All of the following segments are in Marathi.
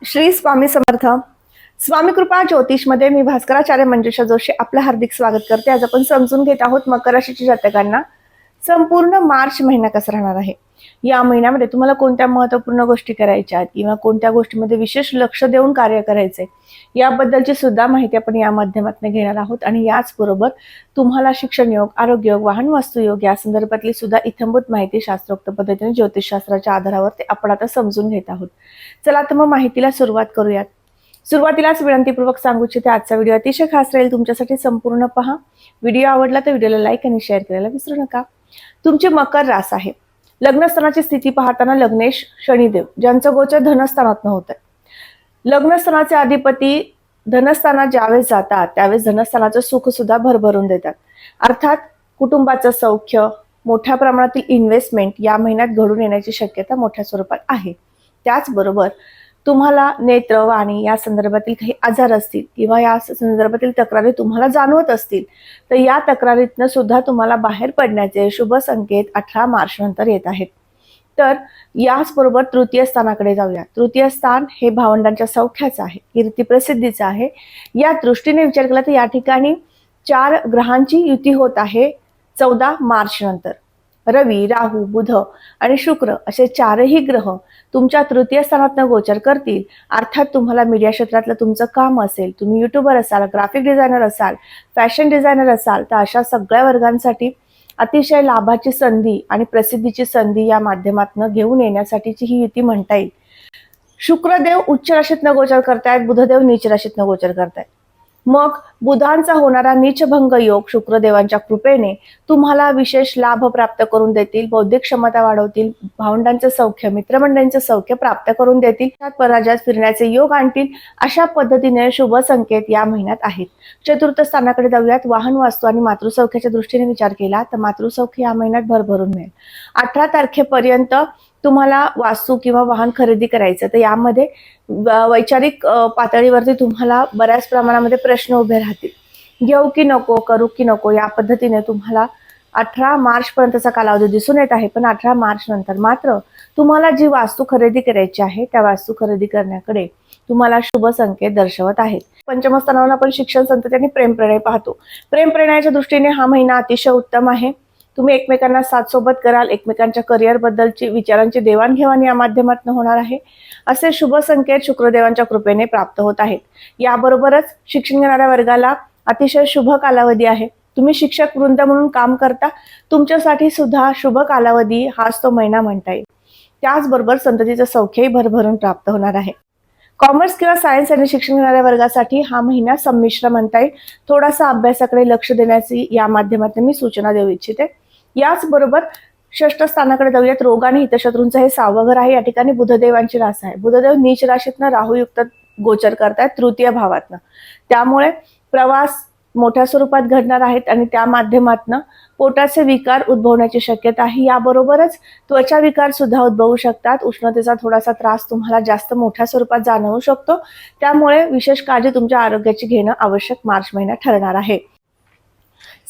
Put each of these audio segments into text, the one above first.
श्री स्वामी समर्थ. स्वामी कृपा ज्योतिष मध्ये मी भास्कराचार्य मंजुषा जोशी आपलं हार्दिक स्वागत करते. आज आपण समजून घेत आहोत मकर राशीच्या जातकांना संपूर्ण मार्च महिना कसा राहणार आहे. या महिन्यामध्ये तुम्हाला कोणत्या महत्त्वपूर्ण गोष्टी करायच्या आहेत किंवा कोणत्या गोष्टीमध्ये विशेष लक्ष देऊन कार्य करायचे याबद्दलची सुद्धा माहिती आपण या माध्यमातून घेणार आहोत. आणि याचबरोबर तुम्हाला शिक्षण योग, आरोग्य योग, वाहन वास्तू योग या संदर्भातली सुद्धा इत्थंभूत माहिती शास्त्रोक्त पद्धतीने ज्योतिषशास्त्राच्या आधारावर आपण आता समजून घेत आहोत. चला तर मग माहितीला सुरुवात करूयात. सुरुवातीलाच विनंतीपूर्वक सांगू इच्छिते, आजचा व्हिडिओ अतिशय खास राहील, तुमच्यासाठी संपूर्ण पहा. व्हिडिओ आवडला तर व्हिडिओला लाईक आणि शेअर करायला विसरू नका. तुमची मकर रास आहे. लग्नस्थानाची स्थिती पाहताना लग्नेश शनिदेव ज्यांचं गोचर धनस्थानात होत आहे. लग्नस्थानाचे अधिपती धनस्थानात ज्यावेळेस जातात त्यावेळेस धनस्थानाचं सुख सुद्धा भरभरून देतात. अर्थात कुटुंबाचं सौख्य, मोठ्या प्रमाणातील इन्व्हेस्टमेंट या महिन्यात घडून येण्याची शक्यता मोठ्या स्वरूपात आहे. त्याचबरोबर तुम्हाला नेत्र, वाणी या संदर्भातील काही आजार असतील किंवा या संदर्भातील तक्रारी तुम्हाला जाणवत असतील तर या तक्रारीतनं सुद्धा तुम्हाला बाहेर पडण्याचे शुभ संकेत 18 मार्च नंतर येत आहेत. तर याचबरोबर तृतीय स्थानाकडे जाऊया. तृतीय स्थान हे भावंडांच्या सौख्याचं आहे, कीर्ती प्रसिद्धीचं आहे. या दृष्टीने विचार केला तर या ठिकाणी 4 ग्रहांची युती होत आहे 14 मार्च नंतर. रवी, राहू, बुध आणि शुक्र असे 4ही ग्रह तुमच्या तृतीय स्थानात गोचर करतील. अर्थात तुम्हाला मीडिया क्षेत्रातलं तुमचं काम असेल, तुम्ही युट्यूबर असाल, ग्राफिक डिझायनर असाल, फॅशन डिझायनर असाल तर अशा सगळ्या वर्गांसाठी अतिशय लाभाची संधी आणि प्रसिद्धीची संधी या माध्यमातून घेऊन येण्यासाठीची ही युती म्हणता येईल. शुक्रदेव उच्च राशीतनं गोचर करतायत, बुधदेव नीच राशीतनं गोचर करतायत. मग बुधांचा होणारा नीचभंग योग शुक्रदेवांच्या कृपेने तुम्हाला विशेष लाभ प्राप्त करून देतील, बौद्धिक क्षमता वाढवतील, भावंडांचं सौख्य, मित्रमंडळींचं सौख्य प्राप्त करून देतील, पराजयात फिरण्याचे योग आणतील. अशा पद्धतीने शुभ संकेत या महिन्यात आहेत. चतुर्थ स्थानाकडे जाऊयात. वाहन वास्तू आणि मातृसौख्याच्या दृष्टीने विचार केला तर मातृसौख्य या महिन्यात भरभरून मिळेल. 18 तारखेपर्यंत तुम्हाला वास्तू किंवा वाहन खरेदी करायचं तर यामध्ये वैचारिक पातळीवरती तुम्हाला बऱ्याच प्रमाणामध्ये प्रश्न उभे राहतील. घेऊ की नको, करू की नको या पद्धतीने तुम्हाला 18 मार्च पर्यंतचा कालावधी दिसून येत आहे. पण 18 मार्च नंतर मात्र तुम्हाला जी वास्तू खरेदी करायची आहे त्या वास्तू खरेदी करण्याकडे तुम्हाला शुभ संकेत दर्शवत आहेत. पंचम स्थानावर आपण शिक्षण, संतती आणि प्रेम प्रणय पाहतो. प्रेम प्रणयाच्या दृष्टीने हा महिना अतिशय उत्तम आहे. तुम्ही एकमेकांना साथ सोबत कराल, एकमेकांच्या करिअर बद्दलची विचारांची देवाणघेवाण या माध्यमातून होणार आहे. असे शुभ संकेत शुक्रदेवांच्या कृपेने प्राप्त होत आहेत. याबरोबरच शिक्षण घेणाऱ्या वर्गाला अतिशय शुभ कालावधी आहे. तुम्ही शिक्षक वृंद म्हणून काम करता, तुमच्यासाठी सुद्धा शुभ कालावधी हाच तो महिना म्हणता येईल. त्याचबरोबर संततीचं सौख्यही भरभरून प्राप्त होणार आहे. कॉमर्स किंवा सायन्स आणि शिक्षण घेणाऱ्या वर्गासाठी हा महिना संमिश्र म्हणता येईल. थोडासा अभ्यासाकडे लक्ष देण्याची या माध्यमातून मी सूचना देऊ इच्छिते. याचबरोबर षष्ठ स्थानाकडे जाऊयात. रोग आणि हितशत्रूंचं हे 6वं घर आहे. या ठिकाणी बुधदेवांची रास आहे. बुधदेव नीच राशीतनं राहूयुक्त गोचर करतायत तृतीय भावातनं. त्यामुळे प्रवास मोठ्या स्वरूपात घडणार आहेत आणि त्या माध्यमातून पोटाचे विकार उद्भवण्याची शक्यता आहे. याबरोबरच त्वचा विकार सुद्धा उद्भवू शकतात. उष्णतेचा थोडासा त्रास तुम्हाला जास्त मोठ्या स्वरूपात जाणवू शकतो. त्यामुळे विशेष काळजी तुमच्या आरोग्याची घेणं आवश्यक मार्च महिन्यात ठरणार आहे.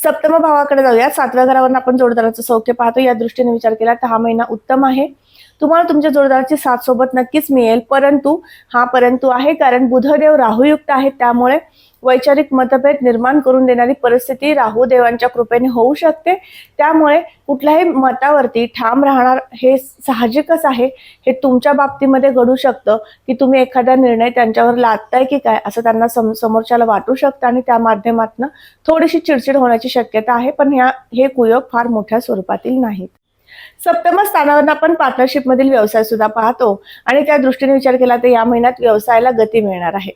सप्तम भावाकडे जाऊया. 7व्या घरावरून आपण जोडदाराचं सौख्य पाहतो. या दृष्टीने विचार केला तर हा महिना उत्तम आहे. तुम्हाला तुमच्या जोडदाराची साथ सोबत नक्कीच मिळेल. परंतु आहे कारण बुधदेव राहूयुक्त आहेत. त्यामुळे वैचारिक मतभेद निर्माण करून देणारी परिस्थिती राहू देवांच्या कृपेने होऊ शकते. त्यामुळे कुठल्याही मतावरती ठाम राहणार हे साहजिकच आहे. हे तुमच्या बाबतीमध्ये घडू शकतं की तुम्ही एखादा निर्णय त्यांच्यावर लादताय की काय असं त्यांना समोरच्याला वाटू शकतं आणि त्या माध्यमातून थोडीशी चिडचिड होण्याची शक्यता आहे. पण हे कुयोग फार मोठ्या स्वरूपातील नाहीत. सप्तम स्थानावर आपण पार्टनरशिप मधील व्यवसाय सुद्धा पाहतो आणि त्या दृष्टीने विचार केला तर या महिन्यात व्यवसायाला गती मिळणार आहे.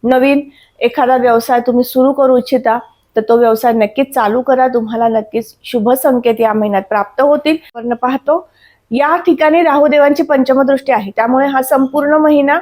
नवीन एखादा व्यवसाय तुम्ही सुरू करू इच्छिता तर तो व्यवसाय नक्कीच चालू करा. तुम्हाला नक्कीच शुभ संकेत या महिन्यात प्राप्त होतील. वर्ण पाहतो या ठिकाणी राहुदेवांची पंचम दृष्टी आहे. त्यामुळे हा संपूर्ण महिना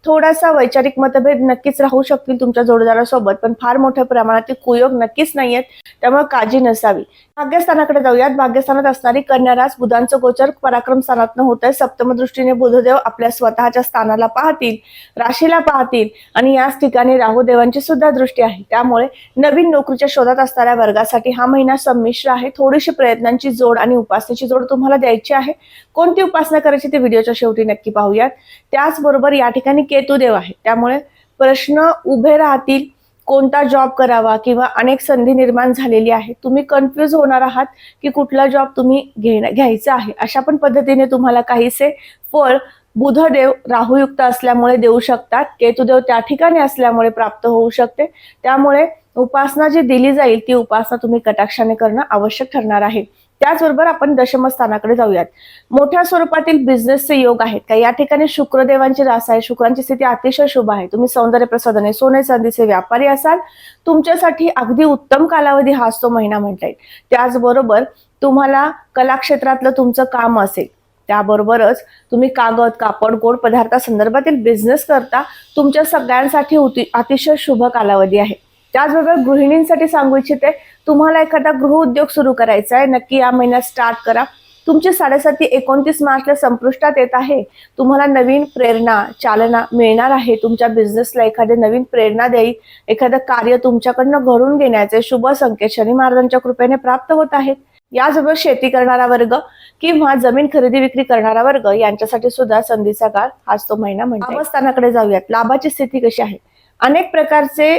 थोडासा वैचारिक मतभेद नक्कीच राहू शकतील तुमच्या जोडदारासोबत, पण फार मोठ्या प्रमाणातील कुयोग नक्कीच नाहीयेत. त्यामुळे काळजी नसावी. भाग्यस्थानाकडे जाऊयात. भाग्यस्थानात असणारी कन्या रास बुधांचं गोचर पराक्रम स्थानातनं होत आहे. सप्तम दृष्टीने बुधदेव आपल्या स्वतःच्या स्थानाला पाहतील, राशीला पाहतील आणि याच ठिकाणी राहुदेवांची सुद्धा दृष्टी आहे. त्यामुळे नवीन नोकरीच्या शोधात असणाऱ्या वर्गासाठी हा महिना संमिश्र आहे. थोडीशी प्रयत्नांची जोड आणि उपासनेची जोड तुम्हाला द्यायची आहे. कोणती उपासना करायची ते व्हिडिओच्या शेवटी नक्की पाहूयात. त्याचबरोबर या ठिकाणी केतुदेव आहे, त्यामुळे प्रश्न उभे राहतील, कोणता जॉब करावा किंवा अनेक संधी निर्माण झालेली आहे. तुम्ही कन्फ्यूज होणार आहात की कुठला जॉब तुम्ही घ्यायचा आहे. अशा पण पद्धतीने तुम्हाला काहीसे फळ बुधदेव राहुयुक्त असल्यामुळे देऊ शकतात, केतुदेव त्या ठिकाणी असल्यामुळे प्राप्त होऊ शकते. त्यामुळे उपासना जी दिली जाईल ती उपासना तुम्ही कटाक्षाने करणं आवश्यक ठरणार आहे. त्याचबरोबर आपण दशमस्थानाकडे जाऊयात. मोठ्या स्वरूपातील बिझनेसचे योग आहेत का या ठिकाणी शुक्रदेवांची रास आहे. शुक्रांची स्थिती अतिशय शुभ आहे. तुम्ही सौंदर्य प्रसाधने, सोने चांदीचे व्यापारी असाल, तुमच्यासाठी अगदी उत्तम कालावधी हा असतो महिना म्हणता येईल. त्याचबरोबर तुम्हाला कला क्षेत्रातलं तुमचं काम असेल, त्याबरोबरच तुम्ही कागद, कापड, गोड पदार्थासंदर्भातील बिझनेस करता, तुमच्या सगळ्यांसाठी अतिशय शुभ कालावधी आहे. त्याचबरोबर गृहिणींसाठी सांगू इच्छिते, तुम्हाला एखादा गृहउद्योग सुरू करायचा आहे, नक्की या महिन्यात स्टार्ट करा. तुमची 7.7 29 मार्चला संपुष्टात येत आहे. तुम्हाला नवीन प्रेरणा, चालना मिळणार आहे. तुमच्या बिझनेसला एखादे नवीन प्रेरणा देईल, एखादं कार्य तुमच्याकडनं घडून घेण्याचे शुभ संकेत शनी महाराजांच्या कृपेने प्राप्त होत आहेत. याचबरोबर शेती करणारा वर्ग किंवा जमीन खरेदी विक्री करणारा वर्ग यांच्यासाठी सुद्धा संधीचा काळ हाच तो महिना म्हणतो. लाभस्थानाकडे जाऊयात. लाभाची स्थिती कशी आहे? अनेक प्रकारचे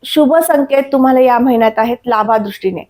शुभ संकेत तुम्हाला या महिन्यात आहेत. लाभादृष्टीने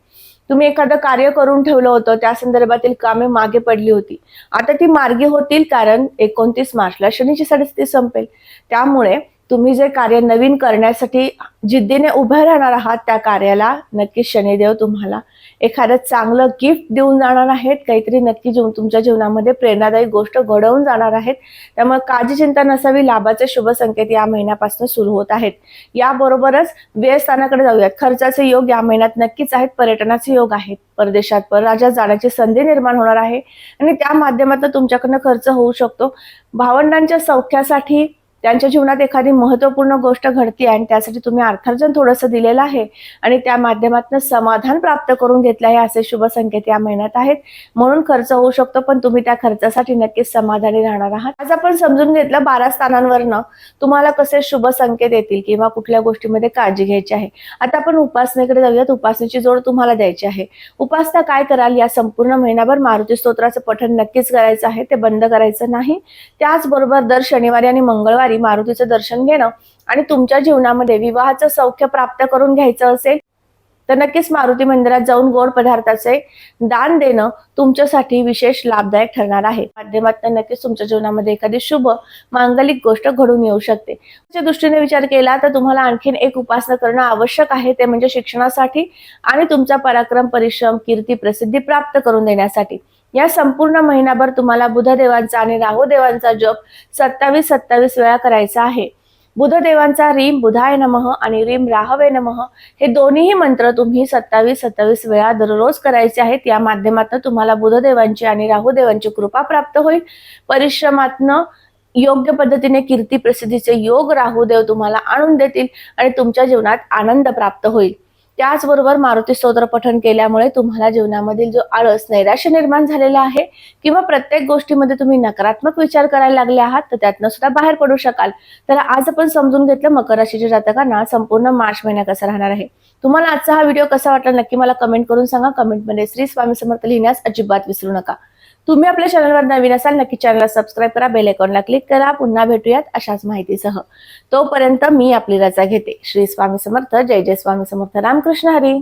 तुम्ही एखादं कार्य करून ठेवलं होतं, त्या संदर्भातील कामे मागे पडली होती, आता ती मार्गी होतील, कारण 29 मार्चला शनीची 7.5 संपेल. त्यामुळे तुम्ही जे कार्य नवीन करण्यासाठी जिद्दीने उभे राहणार आहात, त्या कार्याला नक्कीच शनिदेव तुम्हाला एखादं चांगलं गिफ्ट देऊन जाणार आहेत. काहीतरी नक्की तुमच्या जीवनामध्ये प्रेरणादायी गोष्ट घडवून जाणार आहेत. त्यामुळे काळजी चिंता नसावी. लाभाचे शुभ संकेत या महिन्यापासून सुरू होत आहेत. याबरोबरच व्ययस्थानाकडे जाऊयात. खर्चाचे योग या महिन्यात नक्कीच आहेत. पर्यटनाचे योग आहेत. परदेशात परराज्यात जाण्याची संधी निर्माण होणार आहे आणि त्या माध्यमातून तुमच्याकडनं खर्च होऊ शकतो. भावंडांच्या सौख्यासाठी त्यांच्या जीवनात एखादी महत्त्वपूर्ण गोष्ट घडते आणि त्यासाठी तुम्ही अर्थार्जन थोडंसं दिलेलं आहे आणि त्या माध्यमातून समाधान प्राप्त करून घेतलं आहे, असे शुभ संकेत या महिन्यात आहेत. म्हणून खर्च होऊ शकतो, पण तुम्ही त्या खर्चासाठी नक्कीच समाधानी राहणार आहात. आज आपण समजून घेतलं 12 स्थानांवरनं तुम्हाला कसे शुभ संकेत येतील किंवा कुठल्या गोष्टीमध्ये काळजी घ्यायची आहे. आता आपण उपासनेकडे जाऊयात. उपासनेची जोड तुम्हाला द्यायची आहे. उपासना काय कराल? या संपूर्ण महिनाभर मारुती स्तोत्राचं पठण नक्कीच करायचं आहे, ते बंद करायचं नाही. त्याचबरोबर दर शनिवारी आणि मंगळवारी मारुतीचं दर्शन घेणं आणि तुमच्या जीवनामध्ये विवाहाचं सौख्य प्राप्त करून घ्यायचं असेल तर नक्कीच मारुती मंदिरात जाऊन गोड पदार्थाचे दान देणं तुमच्यासाठी विशेष लाभदायक ठरणार आहे. माध्यमातून नक्कीच तुमच्या जीवनामध्ये एखादी शुभ मांगलिक गोष्ट घडून येऊ शकते. त्या दृष्टीने विचार केला तर तुम्हाला आणखीन एक उपासना करणं आवश्यक आहे, ते म्हणजे शिक्षणासाठी आणि तुमचा पराक्रम, परिश्रम, कीर्ती, प्रसिद्धी प्राप्त करून देण्यासाठी. या संपूर्ण महिनाभर तुम्हाला बुधदेवांचा आणि राहुदेवांचा जप 27 वेळा करायचा आहे. बुधदेवांचा रीम बुधाय नमः आणि रीम राहवे नमः हे दोन्हीही मंत्र तुम्ही 27 वेळा दररोज करायचे आहेत. या माध्यमातून तुम्हाला बुधदेवांची आणि राहुदेवांची कृपा प्राप्त होईल. परिश्रमातनं योग्य पद्धतीने कीर्ती प्रसिद्धीचे योग राहुदेव तुम्हाला आणून देतील आणि तुमच्या जीवनात आनंद प्राप्त होईल. त्याचबरोबर मारुती स्तोत्र पठण केल्यामुळे तुम्हाला जीवनामधील जो आळस, नैराश्य निर्माण झालेला आहे किंवा प्रत्येक गोष्टीमध्ये तुम्ही नकारात्मक विचार करायला लागले आहात, तर त्यातनं सुद्धा बाहेर पडू शकाल. तर आज आपण समजून घेतलं मकर राशीच्या जातकांना संपूर्ण मार्च महिना कसा राहणार आहे. तुम्हाला आजचा हा व्हिडिओ कसा वाटला नक्की मला कमेंट करून सांगा. कमेंटमध्ये श्री स्वामी समर्थ लिहिण्यास अजिबात विसरू नका. तुम्ही आपल्या चॅनलवर नवीन असाल नक्की चॅनलला सबस्क्राईब करा, बेल आयकॉनला क्लिक करा. पुन्हा भेटूयात अशाच माहितीसह. तोपर्यंत मी आपली रजा घेते. श्री स्वामी समर्थ. जय जय स्वामी समर्थ. रामकृष्ण हरी.